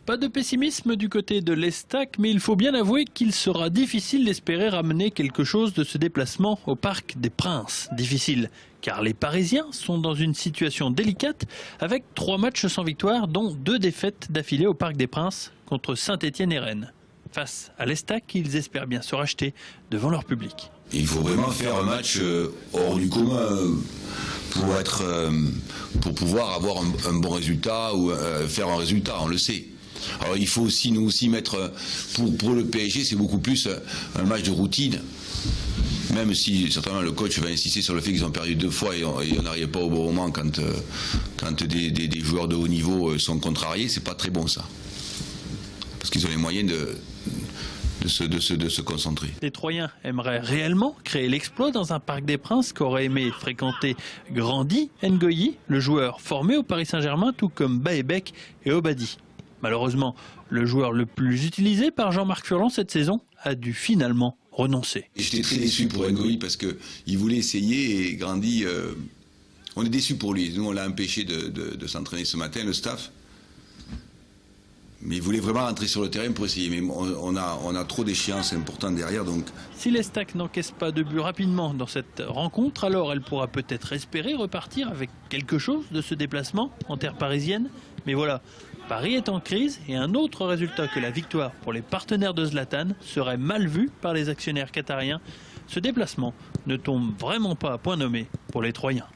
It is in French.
Pas de pessimisme du côté de l'Estac, mais il faut bien avouer qu'il sera difficile d'espérer ramener quelque chose de ce déplacement au Parc des Princes. Difficile, car les Parisiens sont dans une situation délicate avec 3 matchs sans victoire, dont 2 défaites d'affilée au Parc des Princes contre Saint-Étienne et Rennes. Face à l'Estac, ils espèrent bien se racheter devant leur public. Il faut vraiment faire un match hors du commun pour pouvoir avoir un bon résultat ou faire un résultat, on le sait. Alors il faut aussi nous aussi mettre, pour le PSG c'est beaucoup plus un match de routine, même si certainement le coach va insister sur le fait qu'ils ont perdu 2 fois et on n'arrive pas au bon moment quand des joueurs de haut niveau sont contrariés, c'est pas très bon ça, parce qu'ils ont les moyens de se concentrer. Les Troyens aimeraient réellement créer l'exploit dans un Parc des Princes qu'aurait aimé fréquenter Grandi Ngoyi, le joueur formé au Paris Saint-Germain, tout comme Baebek et Obadi. Malheureusement, le joueur le plus utilisé par Jean-Marc Furlan cette saison a dû finalement renoncer. J'étais très déçu pour Ngoyi parce qu'il voulait essayer et Grandi, on est déçu pour lui. Nous on l'a empêché de s'entraîner ce matin, le staff. Mais il voulait vraiment rentrer sur le terrain pour essayer. Mais on a trop d'échéances importantes derrière. Donc. Si l'Estac n'encaisse pas de but rapidement dans cette rencontre, alors elle pourra peut-être espérer repartir avec quelque chose de ce déplacement en terre parisienne. Mais voilà, Paris est en crise et un autre résultat que la victoire pour les partenaires de Zlatan serait mal vu par les actionnaires qatariens. Ce déplacement ne tombe vraiment pas à point nommé pour les Troyens.